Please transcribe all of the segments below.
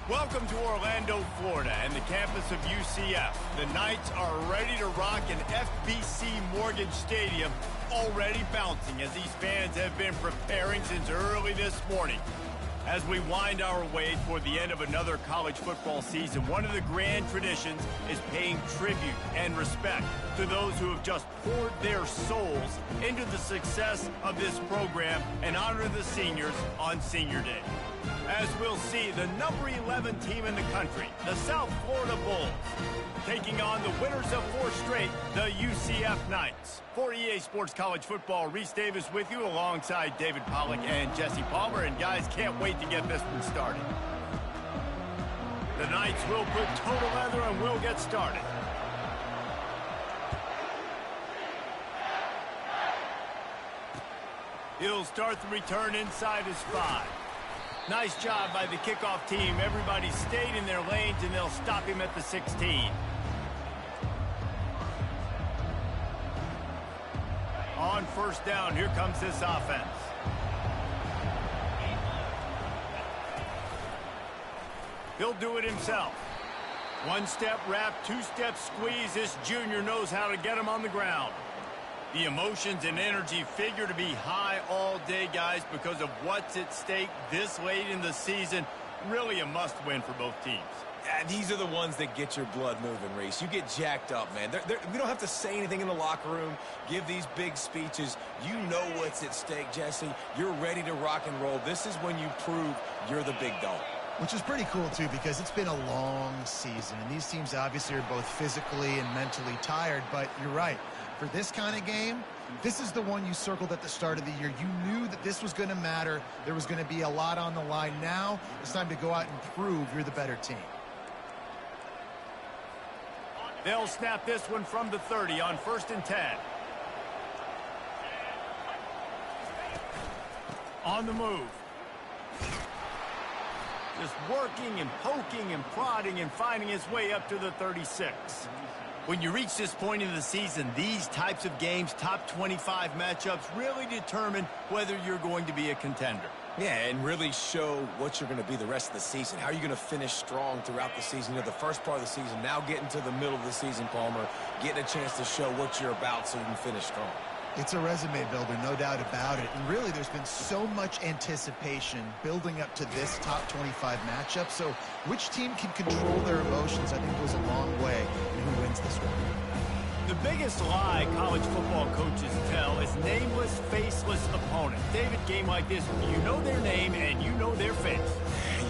Welcome to Orlando, Florida, and the campus of UCF. The Knights are ready to rock an FBC Mortgage Stadium, already bouncing as these fans have been preparing since early this morning. As we wind our way toward the end of another college football season, one of the grand traditions is paying tribute and respect to those who have just poured their souls into the success of this program and honor the seniors on Senior Day. As we'll see, the number 11 team in the country, the South Florida Bulls, taking on the winners of 4 straight, the UCF Knights. For EA Sports College Football, Reese Davis with you alongside David Pollack and Jesse Palmer. And guys, can't wait to get this one started. The Knights will put total leather and we'll get started. He'll start the return inside his 5. Nice job by the kickoff team. Everybody stayed in their lanes, and they'll stop him at the 16. On first down, here comes this offense. He'll do it himself. 1-step wrap, 2-step squeeze. This junior knows how to get him on the ground. The emotions and energy figure to be high all day, guys, because of what's at stake this late in the season. Really a must-win for both teams. Yeah, these are the ones that get your blood moving, Reese. You get jacked up, man. We don't have to say anything in the locker room, give these big speeches. You know what's at stake, Jesse. You're ready to rock and roll. This is when you prove you're the big dog. Which is pretty cool, too, because it's been a long season. And these teams obviously are both physically and mentally tired, but you're right. For this kind of game, this is the one you circled at the start of the year. You knew that this was going to matter. There was going to be a lot on the line. Now it's time to go out and prove you're the better team. They'll snap this one from the 30 on 1st and 10. On the move. Just working and poking and prodding and finding his way up to the 36. When you reach this point in the season, these types of games, top 25 matchups, really determine whether you're going to be a contender. Yeah, and really show what you're going to be the rest of the season. How are you going to finish strong throughout the season? You know, the first part of the season, now getting to the middle of the season, Palmer, getting a chance to show what you're about so you can finish strong. It's a resume builder, no doubt about it. And really, there's been so much anticipation building up to this top 25 matchup. So which team can control their emotions, I think, goes a long way in who wins this one. The biggest lie college football coaches tell is nameless, faceless opponent. David, game like this, you know their name and you know their face.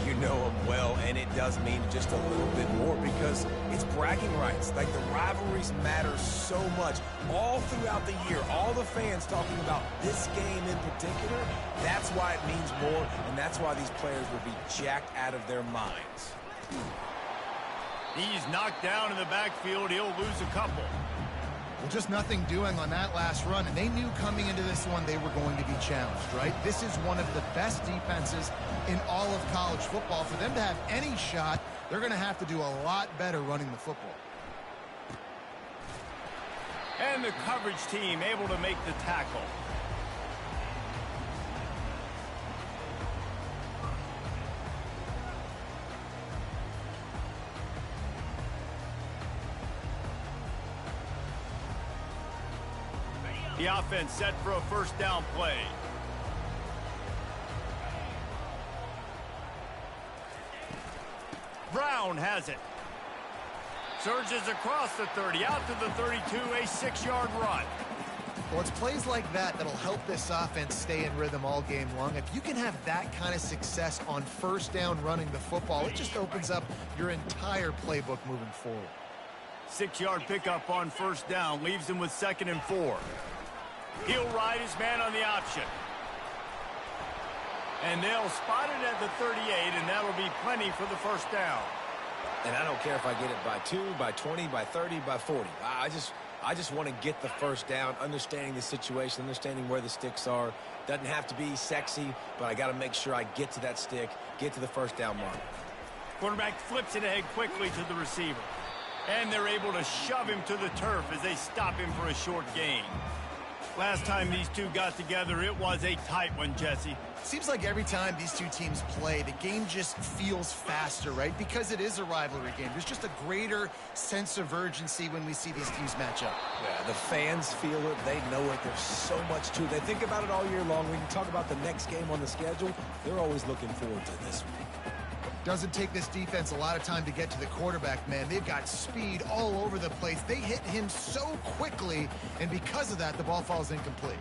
You know them well, and it does mean just a little bit more because it's bragging rights. Like, the rivalries matter so much all throughout the year. All the fans talking about this game in particular, that's why it means more, and that's why these players will be jacked out of their minds. He's knocked down in the backfield. He'll lose a couple. Well, just nothing doing on that last run, and they knew coming into this one they were going to be challenged, right? This is one of the best defenses in all of college football. For them to have any shot, they're going to have to do a lot better running the football. And the coverage team able to make the tackle. The offense set for a first down play. Brown has it. Surges across the 30, out to the 32, a 6-yard run. Well, it's plays like that that'll help this offense stay in rhythm all game long. If you can have that kind of success on first down running the football, it just opens up your entire playbook moving forward. 6-yard pickup on first down, leaves him with 2nd and 4. He'll ride his man on the option. And they'll spot it at the 38, and that'll be plenty for the first down. And I don't care if I get it by 2, by 20, by 30, by 40. I just want to get the first down, understanding the situation, understanding where the sticks are. Doesn't have to be sexy, but I got to make sure I get to that stick, get to the first down mark. Quarterback flips it ahead quickly to the receiver. And they're able to shove him to the turf as they stop him for a short gain. Last time these two got together, it was a tight one, Jesse. Seems like every time these two teams play, the game just feels faster, right? Because it is a rivalry game. There's just a greater sense of urgency when we see these teams match up. Yeah, the fans feel it. They know it. There's so much to it. They think about it all year long. When you talk about the next game on the schedule, they're always looking forward to this one. Doesn't take this defense a lot of time to get to the quarterback, man. They've got speed all over the place. They hit him so quickly, and because of that, the ball falls incomplete.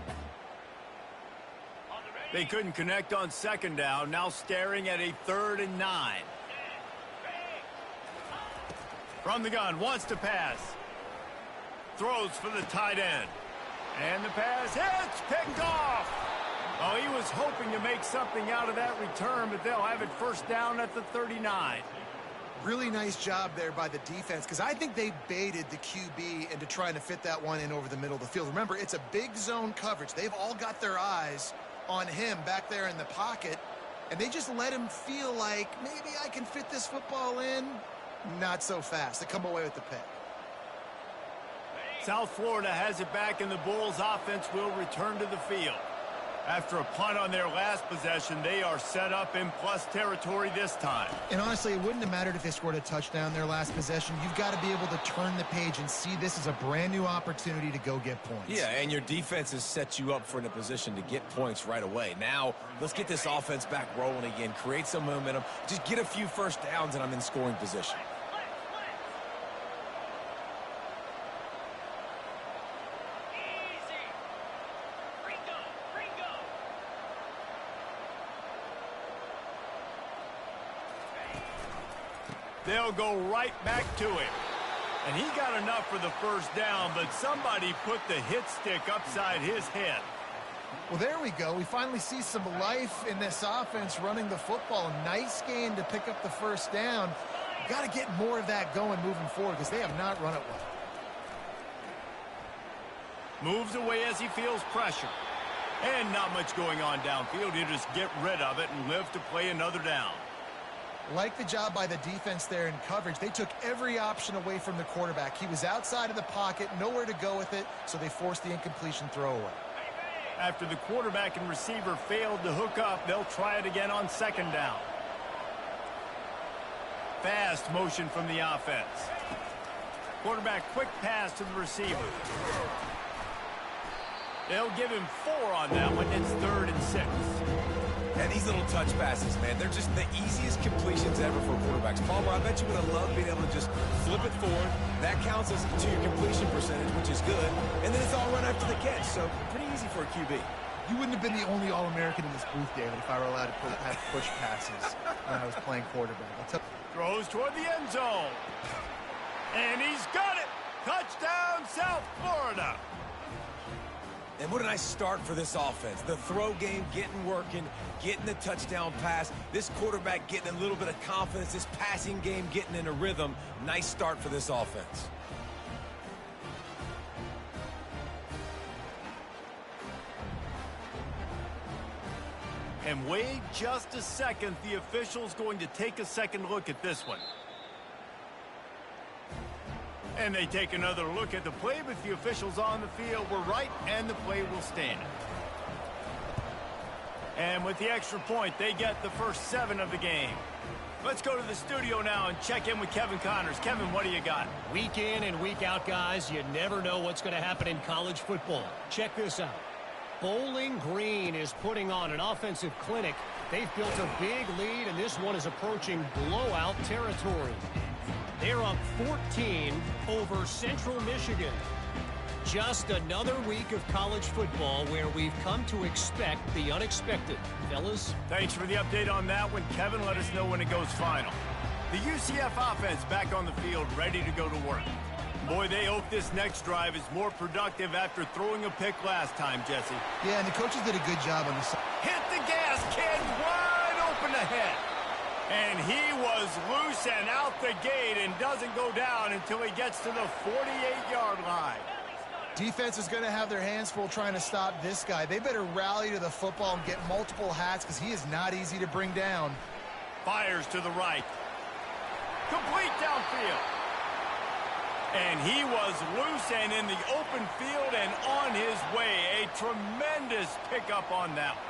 They couldn't connect on second down, now staring at a 3rd and 9. From the gun, wants to pass. Throws for the tight end. And the pass hits, picked off. Oh, he was hoping to make something out of that return, but they'll have it first down at the 39. Really nice job there by the defense, because I think they baited the QB into trying to fit that one in over the middle of the field. Remember, it's a big zone coverage. They've all got their eyes on him back there in the pocket, and they just let him feel like, maybe I can fit this football in. Not so fast. They come away with the pick. South Florida has it back, and the Bulls offense will return to the field. After a punt on their last possession, they are set up in plus territory this time. And honestly, it wouldn't have mattered if they scored a touchdown their last possession. You've got to be able to turn the page and see this as a brand new opportunity to go get points. Yeah, and your defense has set you up for in a position to get points right away. Now, let's get this offense back rolling again, create some momentum, just get a few first downs, and I'm in scoring position. They'll go right back to him. And he got enough for the first down, but somebody put the hit stick upside his head. Well, there we go. We finally see some life in this offense running the football. Nice game to pick up the first down. Got to get more of that going moving forward because they have not run it well. Moves away as he feels pressure. And not much going on downfield. He'll just get rid of it and live to play another down. Like the job by the defense there in coverage. They took every option away from the quarterback. He was outside of the pocket, nowhere to go with it, so they forced the incompletion throwaway. After the quarterback and receiver failed to hook up, they'll try it again on second down. Fast motion from the offense. Quarterback quick pass to the receiver. They'll give him 4 on that one. It's 3rd and 6. And these little touch passes, man, they're just the easiest completions ever for quarterbacks. Palmer, I bet you would have loved being able to just flip it forward. That counts as to your completion percentage, which is good. And then it's all run after the catch, so pretty easy for a QB. You wouldn't have been the only All-American in this booth, David, if I were allowed to have push passes when I was playing quarterback. Throws toward the end zone. And he's got it. Touchdown, South Florida. And what a nice start for this offense. The throw game getting working, getting the touchdown pass. This quarterback getting a little bit of confidence. This passing game getting in a rhythm. Nice start for this offense. And wait just a second. The official's going to take a second look at this one. And they take another look at the play, but the officials on the field were right, and the play will stand. And with the extra point, they get the first 7 of the game. Let's go to the studio now and check in with Kevin Connors. Kevin, what do you got? Week in and week out, guys, you never know what's going to happen in college football. Check this out. Bowling Green is putting on an offensive clinic. They've built a big lead, and this one is approaching blowout territory. They're up 14 over Central Michigan. Just another week of college football where we've come to expect the unexpected. Fellas? Thanks for the update on that one, Kevin. Let us know when it goes final. The UCF offense back on the field, ready to go to work. Boy, they hope this next drive is more productive after throwing a pick last time, Jesse. Yeah, and the coaches did a good job on this. Hit the gas, kid, wide open ahead. And he was loose and out the gate and doesn't go down until he gets to the 48-yard line. Defense is going to have their hands full trying to stop this guy. They better rally to the football and get multiple hats because he is not easy to bring down. Fires to the right. Complete downfield. And he was loose and in the open field and on his way. A tremendous pickup on that one.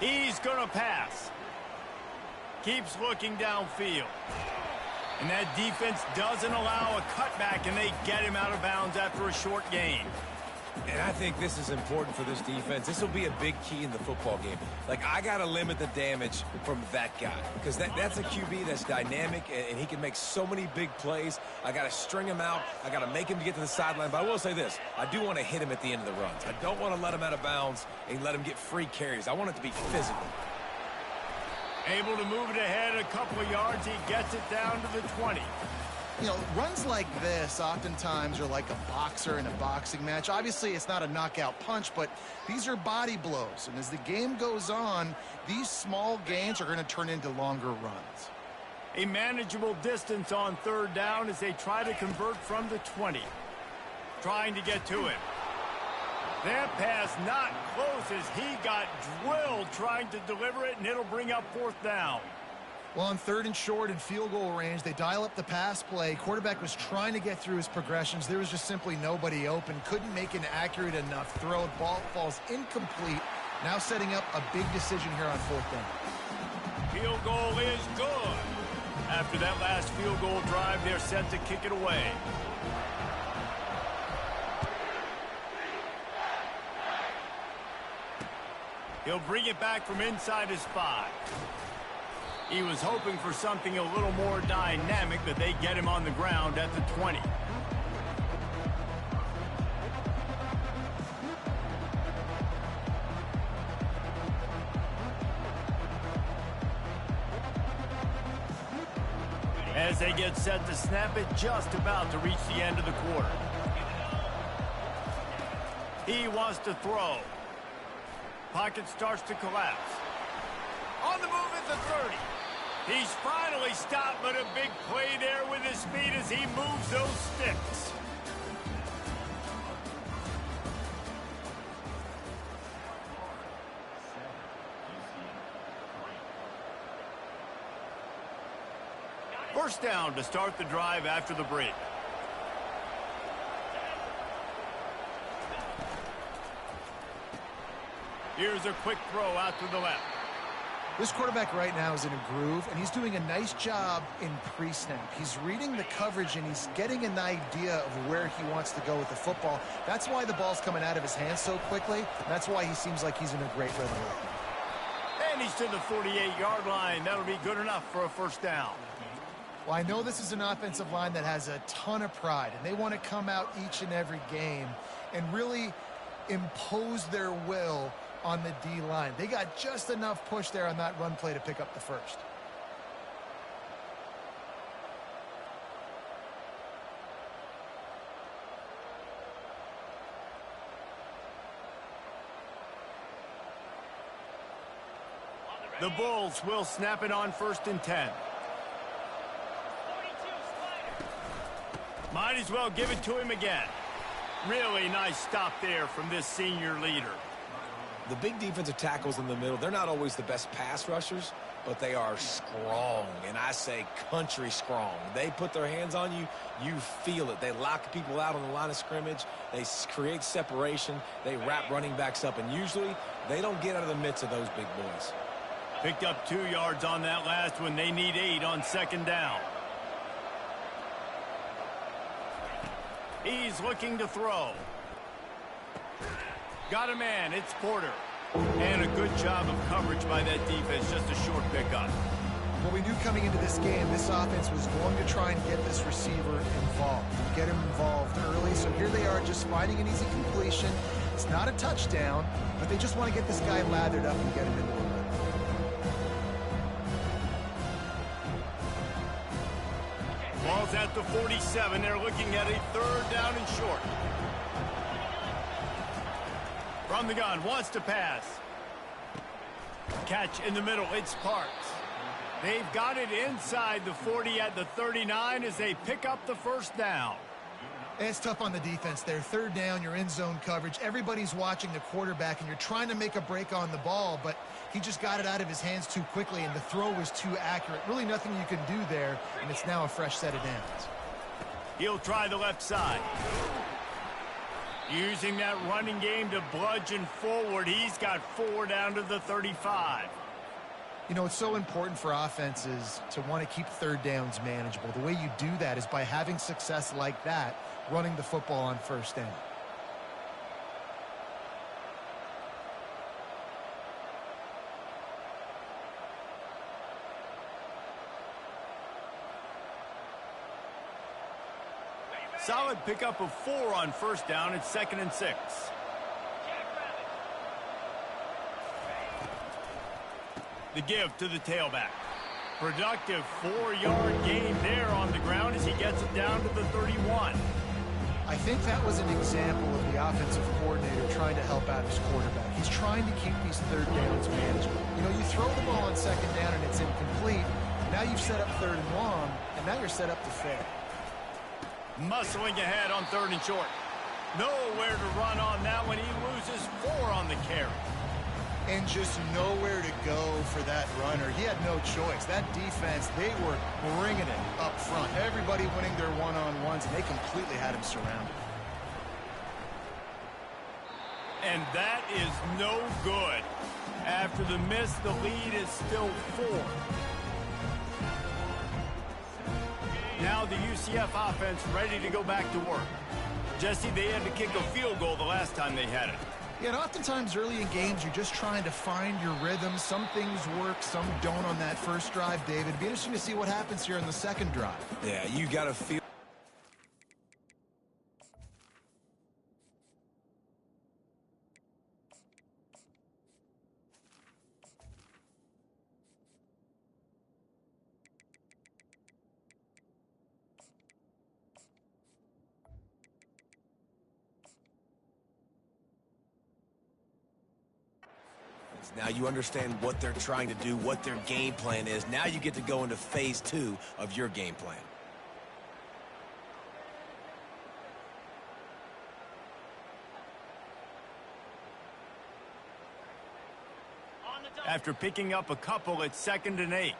He's going to pass. Keeps looking downfield. And that defense doesn't allow a cutback, and they get him out of bounds after a short gain. And I think this is important for this defense. This will be a big key in the football game. Like, I got to limit the damage from that guy because that's a QB that's dynamic, and he can make so many big plays. I got to string him out. I got to make him get to the sideline. But I will say this. I do want to hit him at the end of the runs. I don't want to let him out of bounds and let him get free carries. I want it to be physical. Able to move it ahead a couple of yards. He gets it down to the 20. You know, runs like this oftentimes are like a boxer in a boxing match. Obviously, it's not a knockout punch, but these are body blows. And as the game goes on, these small gains are going to turn into longer runs. A manageable distance on third down as they try to convert from the 20. Trying to get to him. That pass not close as he got drilled trying to deliver it, and it'll bring up fourth down. Well, on third and short and field goal range, they dial up the pass play. Quarterback was trying to get through his progressions. There was just simply nobody open. Couldn't make an accurate enough throw. Ball falls incomplete. Now setting up a big decision here on fourth down. Field goal is good. After that last field goal drive, they're set to kick it away. He'll bring it back from inside his 5. He was hoping for something a little more dynamic, but they get him on the ground at the 20. As they get set to snap it, just about to reach the end of the quarter. He wants to throw. Pocket starts to collapse. On the move at the 30. He's finally stopped, but a big play there with his speed as he moves those sticks. First down to start the drive after the break. Here's a quick throw out to the left. This quarterback right now is in a groove, and he's doing a nice job in pre-snap. He's reading the coverage, and he's getting an idea of where he wants to go with the football. That's why the ball's coming out of his hands so quickly. That's why he seems like he's in a great rhythm right now. And he's to the 48-yard line. That'll be good enough for a first down. Well, I know this is an offensive line that has a ton of pride, and they want to come out each and every game and really impose their will on the D-line. They got just enough push there on that run play to pick up the first. The Bulls will snap it on 1st and 10. Might as well give it to him again. Really nice stop there from this senior leader. The big defensive tackles in the middle, they're not always the best pass rushers, but they are strong, and I say country strong. They put their hands on you, you feel it. They lock people out on the line of scrimmage. They create separation. They wrap running backs up, and usually they don't get out of the midst of those big boys. Picked up 2 yards on that last one. They need 8 on 2nd down. He's looking to throw. Got a man. It's Porter. And a good job of coverage by that defense. Just a short pickup. Well, we knew coming into this game, this offense was going to try and get this receiver involved, get him involved early. So here they are just finding an easy completion. It's not a touchdown, but they just want to get this guy lathered up and get him into the run. Ball's at the 47. They're looking at a 3rd down and short. From the gun, wants to pass. Catch in the middle, it's Parks. They've got it inside the 40 at the 39 as they pick up the first down. It's tough on the defense there. Third down, you're in zone coverage. Everybody's watching the quarterback, and you're trying to make a break on the ball, but he just got it out of his hands too quickly, and the throw was too accurate. Really nothing you can do there, and it's now a fresh set of downs. He'll try the left side. Using that running game to bludgeon forward. He's got 4 down to the 35. You know, it's so important for offenses to want to keep third downs manageable. The way you do that is by having success like that, running the football on first down. Solid pickup of 4 on first down. It's 2nd and 6. The give to the tailback. Productive 4-yard gain there on the ground as he gets it down to the 31. I think that was an example of the offensive coordinator trying to help out his quarterback. He's trying to keep these third downs manageable. You know, you throw the ball on second down and it's incomplete. Now you've set up third and long, and now you're set up to fail. Muscling ahead on 3rd and short. Nowhere to run on that one. He loses 4 on the carry. And just nowhere to go for that runner. He had no choice. That defense, they were bringing it up front. Everybody winning their one-on-ones, and they completely had him surrounded. And that is no good. After the miss, the lead is still 4. Now the UCF offense ready to go back to work. Jesse, they had to kick a field goal the last time they had it. Yeah, and oftentimes early in games, you're just trying to find your rhythm. Some things work, some don't on that first drive, David. It'd be interesting to see what happens here in the second drive. Yeah, you got to feel. Now you understand what they're trying to do, what their game plan is. Now you get to go into phase 2 of your game plan. After picking up a couple, it's 2nd and 8.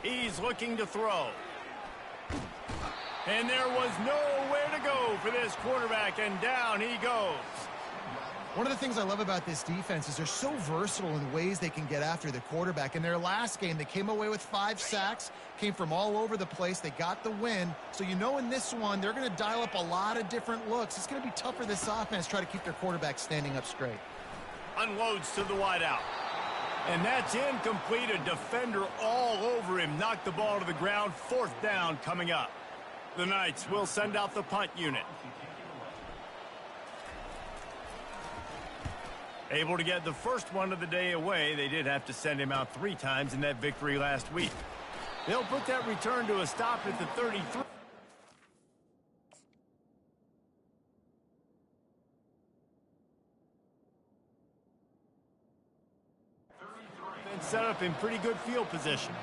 He's looking to throw. And there was nowhere to go for this quarterback, and down he goes. One of the things I love about this defense is they're so versatile in ways they can get after the quarterback. In their last game, they came away with 5 sacks, came from all over the place. They got the win. So you know in this one, they're going to dial up a lot of different looks. It's going to be tough for this offense to try to keep their quarterback standing up straight. Unloads to the wideout. And that's incomplete. A defender all over him. Knocked the ball to the ground. 4th down coming up. The Knights will send out the punt unit. Able to get the first one of the day away. They did have to send him out 3 times in that victory last week. They'll put that return to a stop at the 33. And set up in pretty good field position.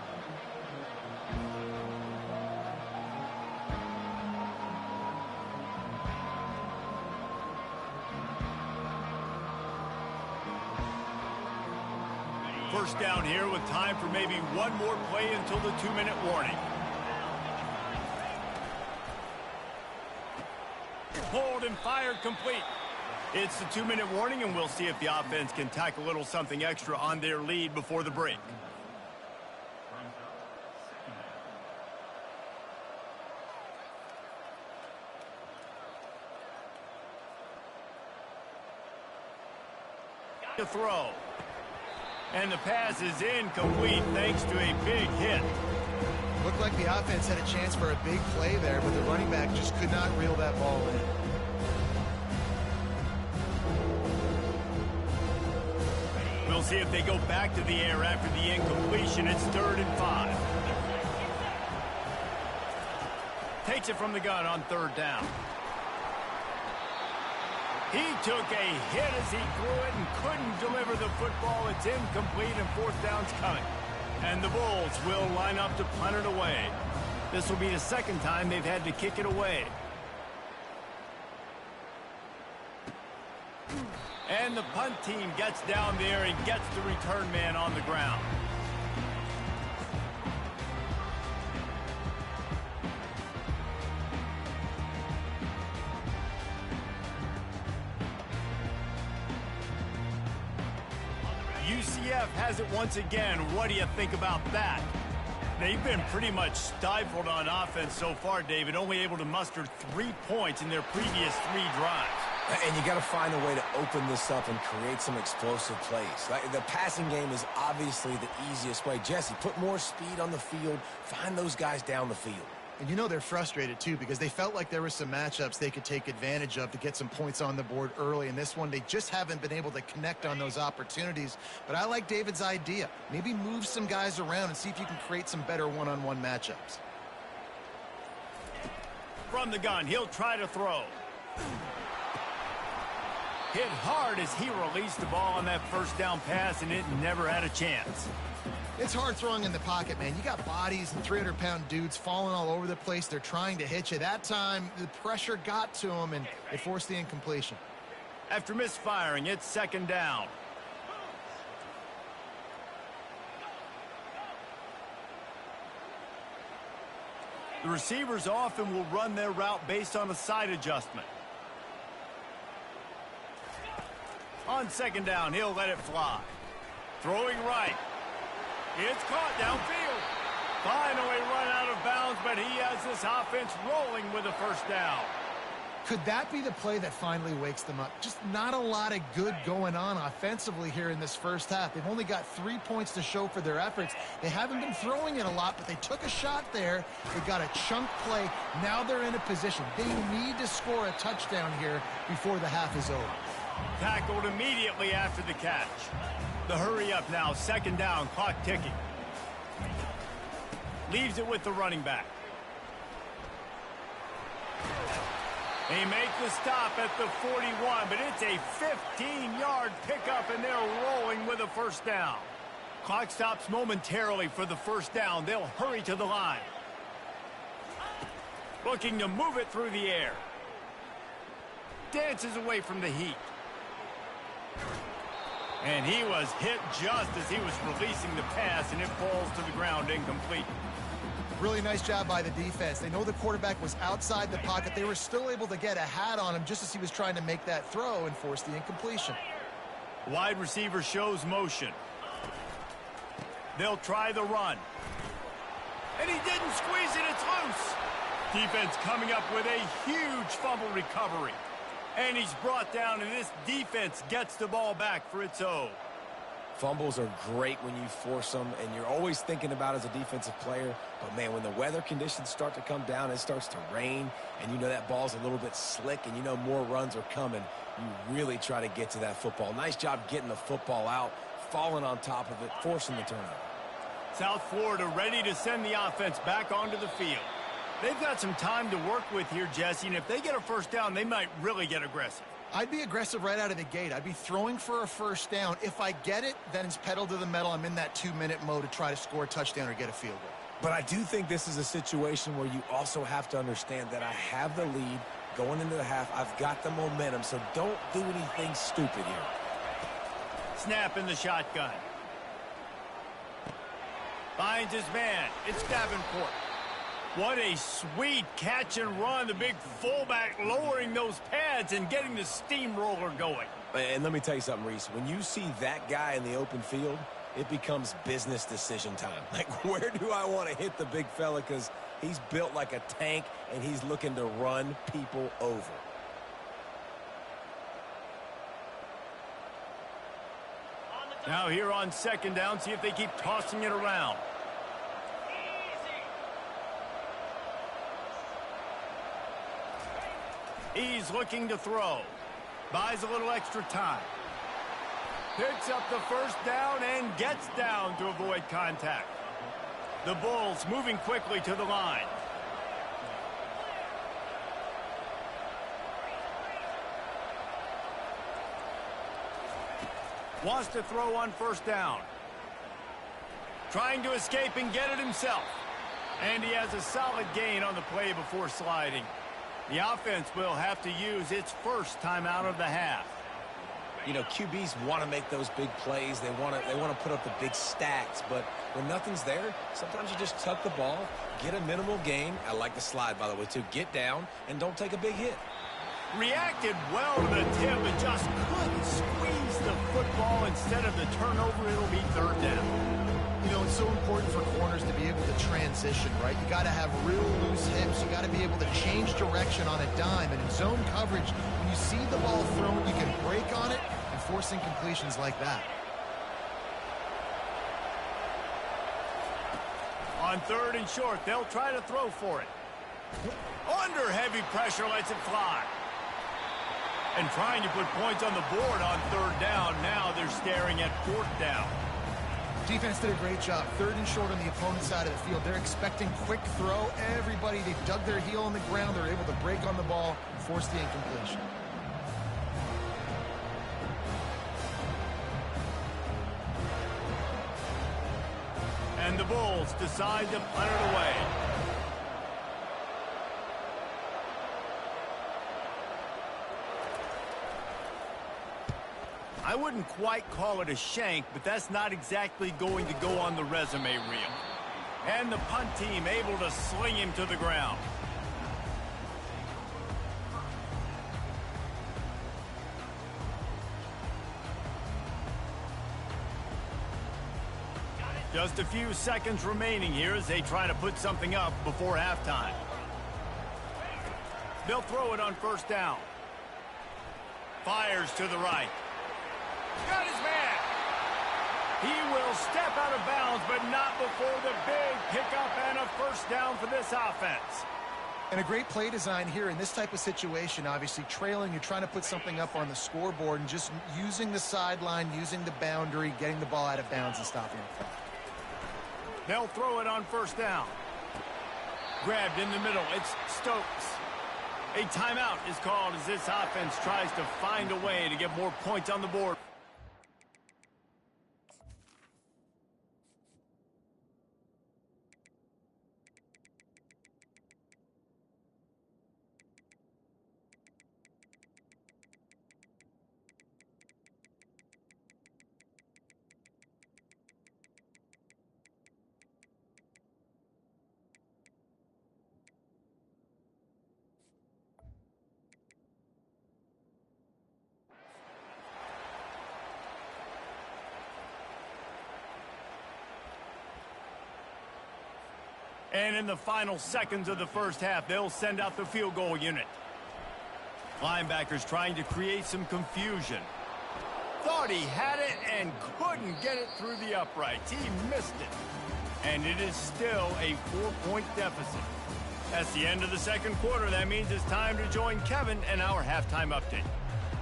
First down here with time for maybe one more play until the 2-minute warning. Pulled and fired complete. It's the 2-minute warning, and we'll see if the offense can tack a little something extra on their lead before the break. To throw. And the pass is incomplete thanks to a big hit. Looked like the offense had a chance for a big play there, but the running back just could not reel that ball in. We'll see if they go back to the air after the incompletion. It's 3rd and 5. Takes it from the gun on 3rd down. He took a hit as he threw it and couldn't deliver the football. It's incomplete, and 4th down's coming. And the Bulls will line up to punt it away. This will be the second time they've had to kick it away. And the punt team gets down there and gets the return man on the ground. UCF has it once again. What do you think about that? They've been pretty much stifled on offense so far, David, only able to muster 3 points in their previous 3 drives. And you got to find a way to open this up and create some explosive plays. Like, the passing game is obviously the easiest way. Jesse, put more speed on the field. Find those guys down the field. And you know they're frustrated, too, because they felt like there were some matchups they could take advantage of to get some points on the board early. In this one, they just haven't been able to connect on those opportunities. But I like David's idea. Maybe move some guys around and see if you can create some better one-on-one matchups. From the gun, he'll try to throw. Hit hard as he released the ball on that first down pass, and it never had a chance. It's hard throwing in the pocket, man. You got bodies and 300-pound dudes falling all over the place. They're trying to hit you. That time, the pressure got to him, and it forced the incompletion. After misfiring, it's second down. The receivers often will run their route based on a side adjustment. On second down, he'll let it fly. Throwing right. It's caught downfield. Finally run out of bounds, but he has this offense rolling with a first down. Could that be the play that finally wakes them up? Just not a lot of good going on offensively here in this first half. They've only got 3 points to show for their efforts. They haven't been throwing it a lot, but they took a shot there. They got a chunk play. Now they're in a position. They need to score a touchdown here before the half is over. Tackled immediately after the catch. The hurry up now, second down, clock ticking. Leaves it with the running back. They make the stop at the 41, but it's a 15-yard pickup, and they're rolling with a first down. Clock stops momentarily for the first down. They'll hurry to the line. Looking to move it through the air. Dances away from the heat. And he was hit just as he was releasing the pass, and it falls to the ground incomplete. Really nice job by the defense. They know the quarterback was outside the pocket. They were still able to get a hat on him just as he was trying to make that throw and force the incompletion. Wide receiver shows motion. They'll try the run. And he didn't squeeze it. It's loose. Defense coming up with a huge fumble recovery. And he's brought down, and this defense gets the ball back for its own. Fumbles are great when you force them, and you're always thinking about as a defensive player. But, man, when the weather conditions start to come down, it starts to rain, and you know that ball's a little bit slick, and you know more runs are coming, you really try to get to that football. Nice job getting the football out, falling on top of it, forcing the turnover. South Florida ready to send the offense back onto the field. They've got some time to work with here, Jesse, and if they get a first down, they might really get aggressive. I'd be aggressive right out of the gate. I'd be throwing for a first down. If I get it, then it's pedal to the metal. I'm in that 2-minute mode to try to score a touchdown or get a field goal. But I do think this is a situation where you also have to understand that I have the lead going into the half. I've got the momentum, so don't do anything stupid here. Snap in the shotgun. Finds his man. It's Davenport. What a sweet catch and run. The big fullback lowering those pads and getting the steamroller going. And let me tell you something, Reese. When you see that guy in the open field, it becomes business decision time. Like, where do I want to hit the big fella? Because he's built like a tank, and he's looking to run people over. Now here on second down, see if they keep tossing it around. He's looking to throw. Buys a little extra time. Picks up the first down and gets down to avoid contact. The Bulls moving quickly to the line. Wants to throw on first down. trying to escape and get it himself. And he has a solid gain on the play before sliding. The offense will have to use its first timeout of the half. You know, QBs want to make those big plays. They want to put up the big stats. But when nothing's there, sometimes you just tuck the ball, get a minimal gain. I like the slide, by the way, too. Get down and don't take a big hit. Reacted well to the tip, but just couldn't squeeze the football. Instead of the turnover, it'll be third down. You know, it's so important for corners to be able to transition, right? You got to have real loose hips. You got to be able to change direction on a dime. And in zone coverage, when you see the ball thrown, you can break on it and force incompletions like that. On third and short, they'll try to throw for it. Under heavy pressure, lets it fly. And trying to put points on the board on third down. Now they're staring at fourth down. Defense did a great job. Third and short on the opponent's side of the field. They're expecting quick throw. Everybody, they've dug their heel on the ground. They're able to break on the ball, force the incompletion. And the Bulls decide to punt it away. I wouldn't quite call it a shank, but that's not exactly going to go on the resume reel. And the punt team able to sling him to the ground. Just a few seconds remaining here as they try to put something up before halftime. They'll throw it on first down. Fires to the right. Got his man. He will step out of bounds, but not before the big pickup and a first down for this offense. And a great play design here in this type of situation. Obviously trailing, you're trying to put something up on the scoreboard and just using the sideline, using the boundary, getting the ball out of bounds and stopping it. They'll throw it on first down. Grabbed in the middle. It's Stokes. A timeout is called as this offense tries to find a way to get more points on the board. And in the final seconds of the first half, they'll send out the field goal unit. Linebackers trying to create some confusion. Thought he had it and couldn't get it through the uprights. He missed it. And it is still a 4-point deficit. That's the end of the second quarter. That means it's time to join Kevin and our halftime update.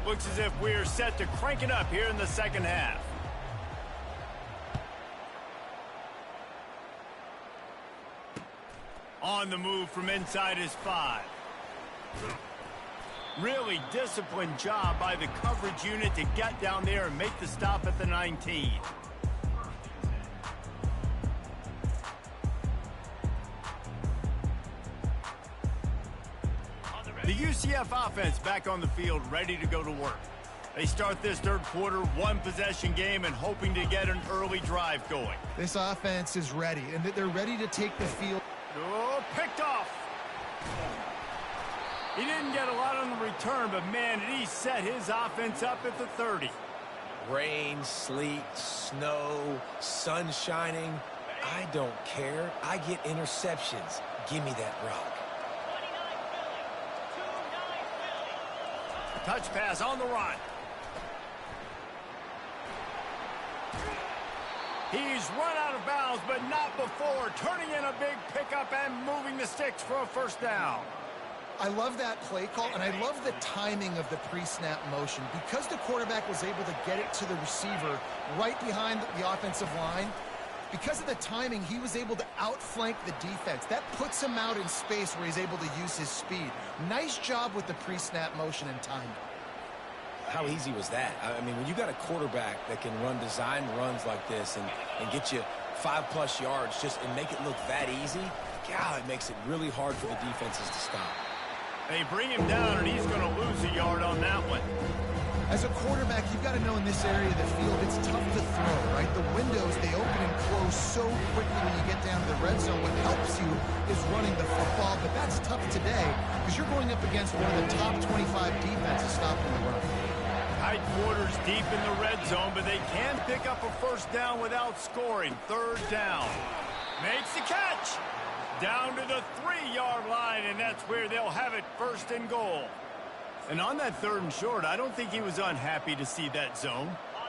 Looks as if we're set to crank it up here in the second half. On the move from inside his 5. Really disciplined job by the coverage unit to get down there and make the stop at the 19. The UCF offense back on the field, ready to go to work. They start this third quarter, one-possession game, and hoping to get an early drive going. This offense is ready, and they're ready to take the field. Oh, picked off. He didn't get a lot on the return, but, man, did he set his offense up at the 30. Rain, sleet, snow, sun shining. I don't care. I get interceptions. Give me that rock. Touch pass on the run. He's run out of bounds, but not before turning in a big pickup and moving the sticks for a first down. I love that play call, and I love the timing of the pre-snap motion. Because the quarterback was able to get it to the receiver right behind the offensive line, because of the timing, he was able to outflank the defense. That puts him out in space where he's able to use his speed. Nice job with the pre-snap motion and timing. How easy was that? I mean, when you got a quarterback that can run design runs like this and get you 5+ yards just and make it look that easy, God, it makes it really hard for the defenses to stop. They bring him down, and he's going to lose a yard on that one. As a quarterback, you've got to know in this area of the field, it's tough to throw, right? The windows, they open and close so quickly when you get down to the red zone. What helps you is running the football, but that's tough today because you're going up against one of the top 25 defenses stopping the run. Tight quarters deep in the red zone, but they can pick up a first down without scoring. Third down. Makes the catch. Down to the 3-yard line, and that's where they'll have it, first and goal. And on that 3rd and short, I don't think he was unhappy to see that zone.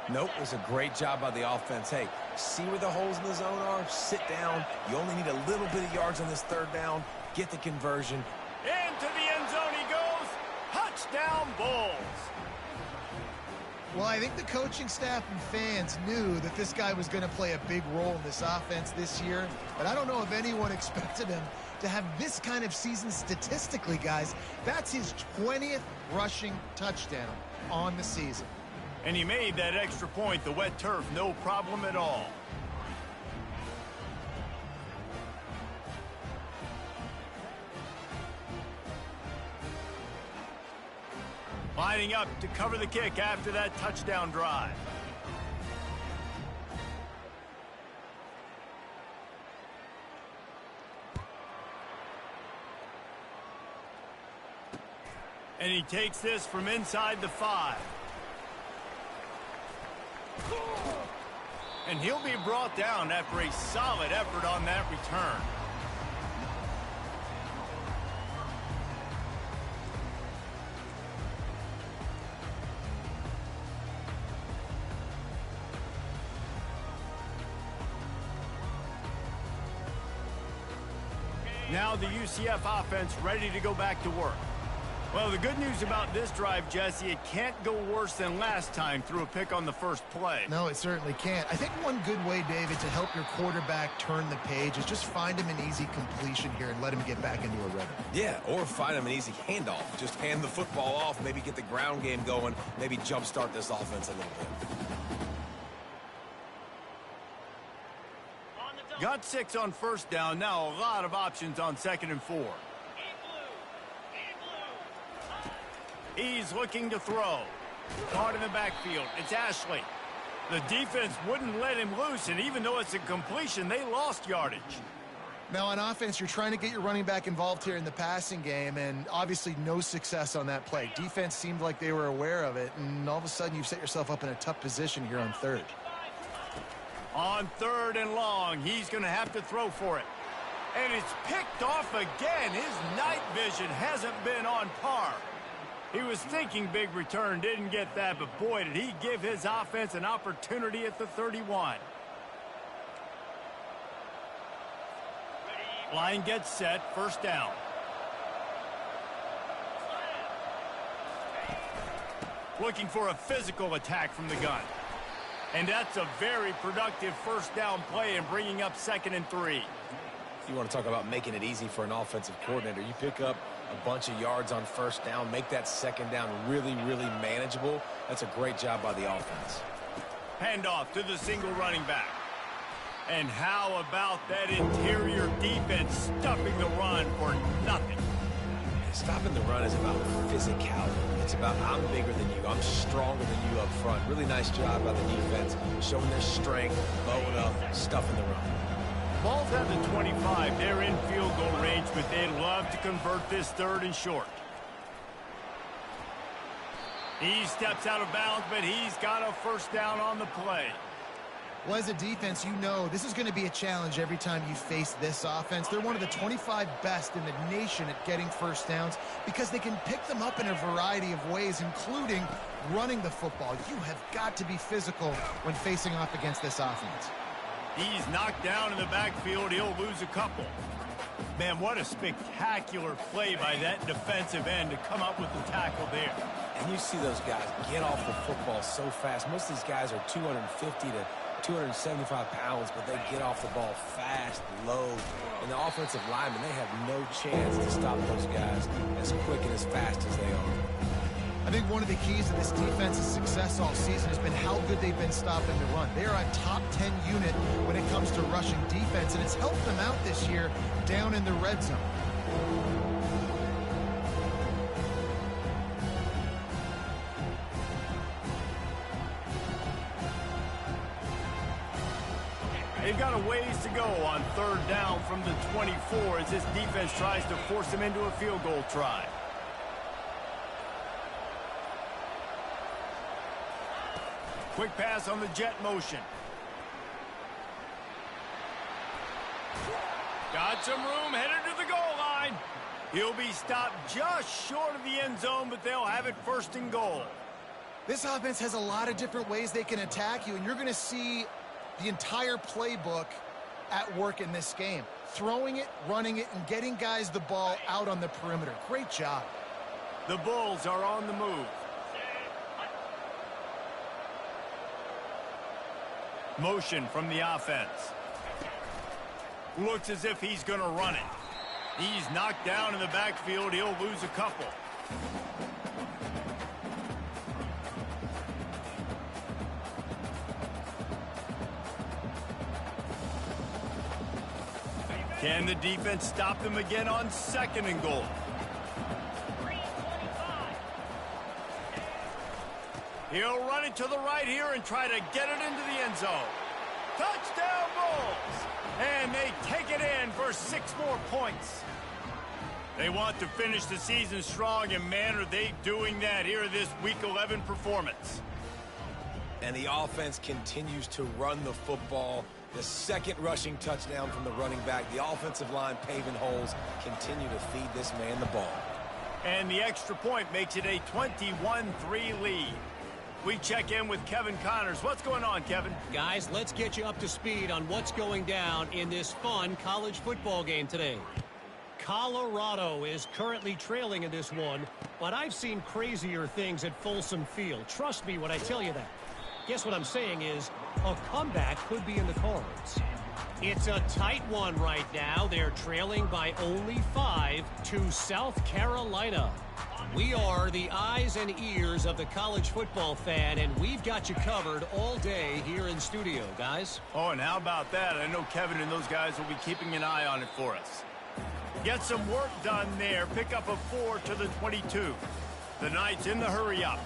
Nope, it was a great job by the offense. Hey, see where the holes in the zone are? Sit down. You only need a little bit of yards on this 3rd down. Get the conversion. Into the end zone he goes. Touchdown, Bulls. Well, I think the coaching staff and fans knew that this guy was going to play a big role in this offense this year, but I don't know if anyone expected him to have this kind of season statistically, guys. That's his 20th rushing touchdown on the season. And he made that extra point, the wet turf, no problem at all. Lining up to cover the kick after that touchdown drive. And he takes this from inside the 5. And he'll be brought down after a solid effort on that return. Now the UCF offense ready to go back to work. Well, the good news about this drive, Jesse, it can't go worse than last time through a pick on the first play. No, it certainly can't. I think one good way, David, to help your quarterback turn the page is just find him an easy completion here and let him get back into a rhythm. Yeah, or find him an easy handoff. Just hand the football off, maybe get the ground game going, maybe jumpstart this offense a little bit. Got 6 on first down. Now a lot of options on 2nd and 4. He's looking to throw. Caught in the backfield. It's Ashley. The defense wouldn't let him loose, and even though it's a completion, they lost yardage. Now on offense, you're trying to get your running back involved here in the passing game, and obviously no success on that play. Defense seemed like they were aware of it, and all of a sudden you've set yourself up in a tough position here on 3rd. On 3rd and long, he's going to have to throw for it. And it's picked off again. His night vision hasn't been on par. He was thinking big return, didn't get that, but boy, did he give his offense an opportunity at the 31. Line gets set, first down. Looking for a physical attack from the gun. And that's a very productive first down play and bringing up 2nd and 3. You want to talk about making it easy for an offensive coordinator. You pick up a bunch of yards on first down, make that 2nd down really, really manageable. That's a great job by the offense. Handoff to the single running back. And how about that interior defense stuffing the run for nothing? Stopping the run is about physicality. It's about I'm bigger than you. I'm stronger than you up front. Really nice job by the defense, showing their strength, bowing up, stuffing the run. Ball's at the 25. They're in field goal range, but they'd love to convert this 3rd and short. He steps out of bounds, but he's got a first down on the play. Well, as a defense, you know this is going to be a challenge every time you face this offense. They're one of the 25 best in the nation at getting first downs because they can pick them up in a variety of ways, including running the football. You have got to be physical when facing off against this offense. He's knocked down in the backfield. He'll lose a couple. Man, what a spectacular play by that defensive end to come up with the tackle there. And you see those guys get off the football so fast. Most of these guys are 250 to 275 pounds, but they get off the ball fast, low. And the offensive linemen, they have no chance to stop those guys as quick and as fast as they are. I think one of the keys to this defense's success all season has been how good they've been stopping the run. They are a top 10 unit when it comes to rushing defense, and it's helped them out this year down in the red zone. They've got a ways to go on third down from the 24 as this defense tries to force them into a field goal try. Quick pass on the jet motion. Got some room, headed to the goal line. He'll be stopped just short of the end zone, but they'll have it first and goal. This offense has a lot of different ways they can attack you, and you're going to see the entire playbook at work in this game. Throwing it, running it, and getting guys the ball out on the perimeter. Great job. The Bulls are on the move. Motion from the offense. Looks as if he's going to run it. He's knocked down in the backfield. He'll lose a couple. Can the defense stop them again on second and goal? He'll run it to the right here and try to get it into the end zone. Touchdown Bulls! And they take it in for 6 more points. They want to finish the season strong, and man, are they doing that here in this Week 11 performance. And the offense continues to run the football. The second rushing touchdown from the running back. The offensive line paving holes. Continue to feed this man the ball. And the extra point makes it a 21-3 lead. We check in with Kevin Connors. What's going on, Kevin? Guys, let's get you up to speed on what's going down in this fun college football game today. Colorado is currently trailing in this one, but I've seen crazier things at Folsom Field. Trust me when I tell you that. Guess what I'm saying is a comeback could be in the cards. It's a tight one right now. They're trailing by only 5 to South Carolina. We are the eyes and ears of the college football fan, and we've got you covered all day here in studio, guys. Oh, and how about that? I know Kevin and those guys will be keeping an eye on it for us. Get some work done there. Pick up a 4 to the 22. The Knights in the hurry up.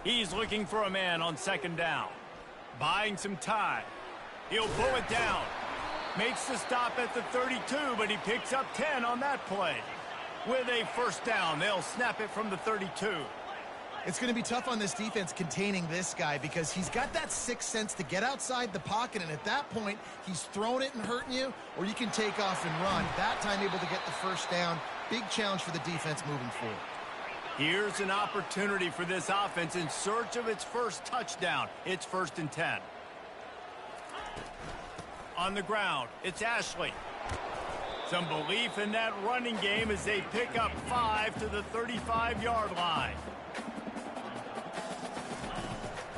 He's looking for a man on second down. Buying some time. He'll pull it down. Makes the stop at the 32, but he picks up 10 on that play. With a first down, they'll snap it from the 32. It's going to be tough on this defense containing this guy because he's got that sixth sense to get outside the pocket, and at that point, he's throwing it and hurting you, or you can take off and run. That time able to get the first down. Big challenge for the defense moving forward. Here's an opportunity for this offense in search of its first touchdown. It's 1st and 10. On the ground, it's Ashley. Some belief in that running game as they pick up 5 to the 35-yard line.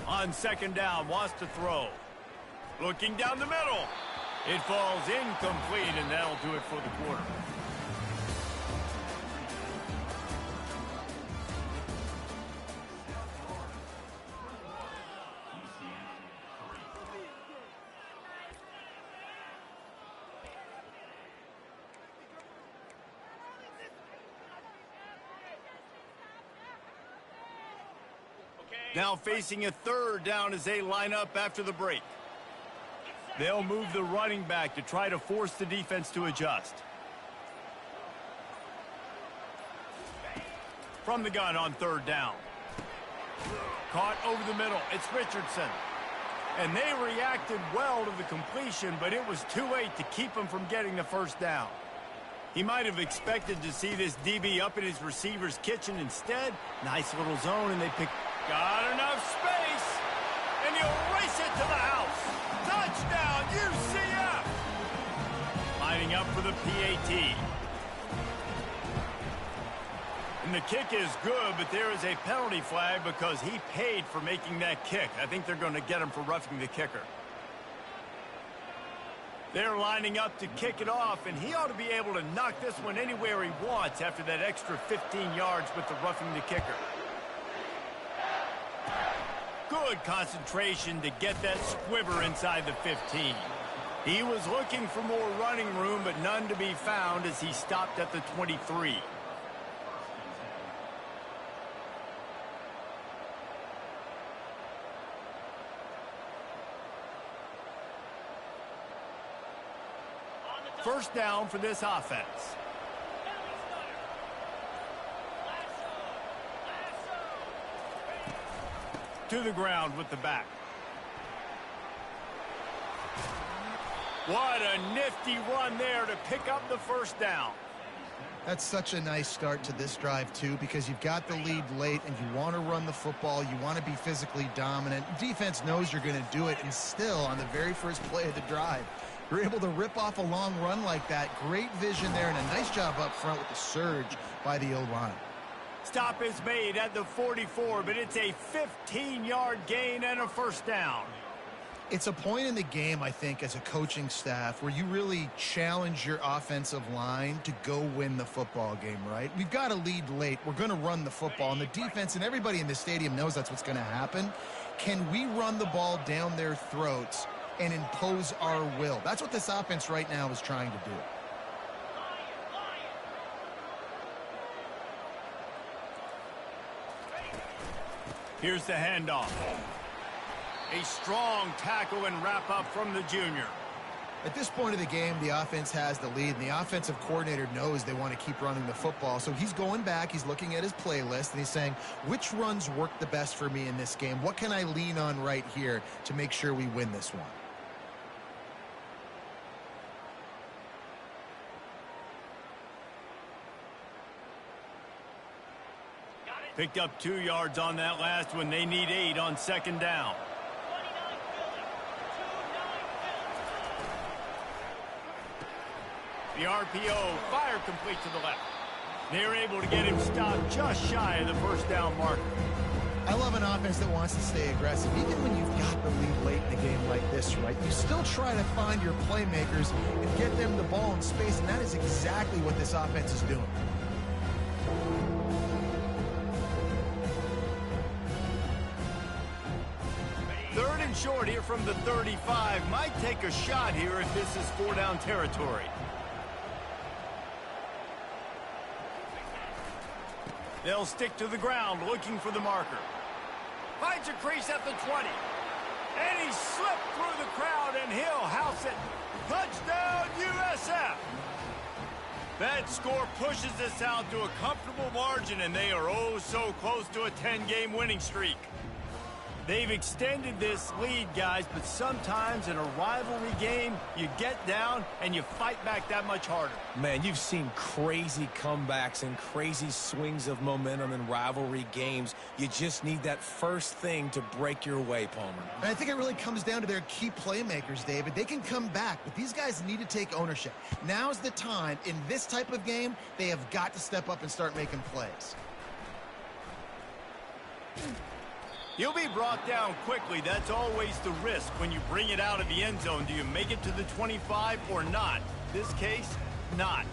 On second down, wants to throw. Looking down the middle. It falls incomplete, and that'll do it for the quarter. Now facing a third down as they line up after the break. They'll move the running back to try to force the defense to adjust. From the gun on third down. Caught over the middle. It's Richardson. And they reacted well to the completion, but it was too late to keep him from getting the first down. He might have expected to see this DB up in his receiver's kitchen. Instead, nice little zone, and they pick. Got enough space, and he'll race it to the house. Touchdown, UCF! Lining up for the PAT. And the kick is good, but there is a penalty flag because he paid for making that kick. I think they're going to get him for roughing the kicker. They're lining up to kick it off, and he ought to be able to knock this one anywhere he wants after that extra 15 yards with the roughing the kicker. Good concentration to get that squibber inside the 15. He was looking for more running room, but none to be found as he stopped at the 23. First down for this offense. To the ground with the back. What a nifty run there to pick up the first down. That's such a nice start to this drive, too, because you've got the lead late and you want to run the football. You want to be physically dominant. Defense knows you're going to do it, and still, on the very first play of the drive, you're able to rip off a long run like that. Great vision there, and a nice job up front with the surge by the O-line. Stop is made at the 44, but it's a 15-yard gain and a first down. It's a point in the game, I think, as a coaching staff where you really challenge your offensive line to go win the football game, right? We've got a lead late. We're going to run the football, and the defense and everybody in the stadium knows that's what's going to happen. Can we run the ball down their throats and impose our will? That's what this offense right now is trying to do. Here's the handoff. A strong tackle and wrap up from the junior. At this point of the game, the offense has the lead, and the offensive coordinator knows they want to keep running the football. So he's going back, he's looking at his playlist, and he's saying, which runs work the best for me in this game? What can I lean on right here to make sure we win this one? Picked up 2 yards on that last one. They need 8 on second down. The RPO, fire complete to the left. They're able to get him stopped just shy of the first down marker. I love an offense that wants to stay aggressive. Even when you've got the lead late in the game like this, right, you still try to find your playmakers and get them the ball in space, and that is exactly what this offense is doing. Third and short here from the 35. Might take a shot here if this is 4-down territory. They'll stick to the ground looking for the marker. Finds a crease at the 20. And he slipped through the crowd, and he'll house it. Touchdown, USF! That score pushes us out to a comfortable margin, and they are oh so close to a 10-game winning streak. They've extended this lead, guys, but sometimes in a rivalry game, you get down and you fight back that much harder. Man, you've seen crazy comebacks and crazy swings of momentum in rivalry games. You just need that first thing to break your way, Palmer. And I think it really comes down to their key playmakers, David. They can come back, but these guys need to take ownership. Now's the time. In this type of game, they have got to step up and start making plays. He'll be brought down quickly. That's always the risk when you bring it out of the end zone. Do you make it to the 25 or not? This case, not.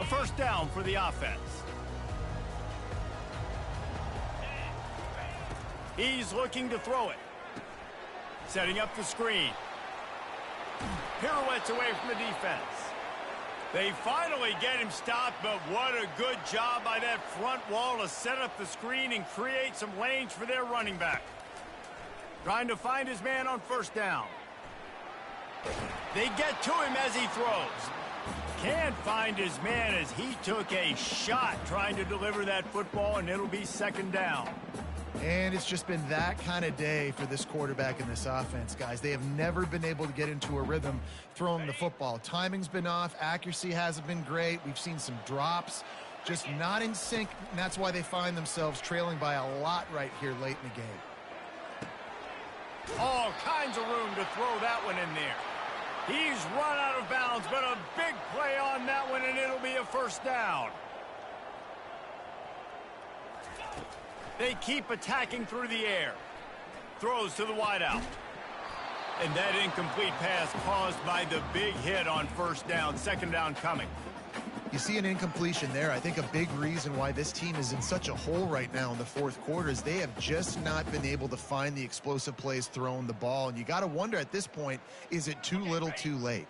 A first down for the offense. He's looking to throw it. Setting up the screen. Pirouettes away from the defense. They finally get him stopped, but what a good job by that front wall to set up the screen and create some lanes for their running back. Trying to find his man on first down. They get to him as he throws. Can't find his man as he took a shot trying to deliver that football, and it'll be second down. And it's just been that kind of day for this quarterback in this offense, guys. They have never been able to get into a rhythm throwing the football. Timing's been off. Accuracy hasn't been great. We've seen some drops, just not in sync, and that's why they find themselves trailing by a lot right here late in the game. All kinds of room to throw that one in there. He's run out of bounds, but a big play on that one, and it'll be a first down. They keep attacking through the air. Throws to the wideout. And that incomplete pass caused by the big hit on first down. Second down coming. You see an incompletion there. I think a big reason why this team is in such a hole right now in the fourth quarter is they have just not been able to find the explosive plays throwing the ball. And you got to wonder at this point, is it too little too late?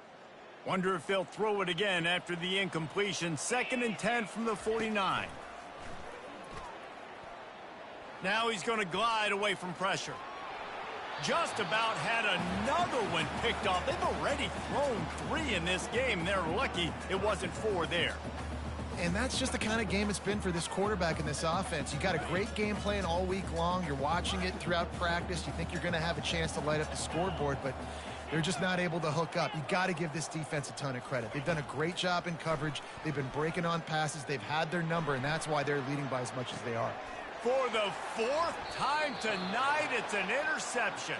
Wonder if they'll throw it again after the incompletion. 2nd and 10 from the 49. Now he's going to glide away from pressure. Just about had another one picked off. They've already thrown 3 in this game. They're lucky it wasn't 4 there. And that's just the kind of game it's been for this quarterback in this offense. You got a great game plan all week long. You're watching it throughout practice. You think you're going to have a chance to light up the scoreboard, but they're just not able to hook up. You got to give this defense a ton of credit. They've done a great job in coverage. They've been breaking on passes. They've had their number, and that's why they're leading by as much as they are. For the 4th time tonight, it's an interception.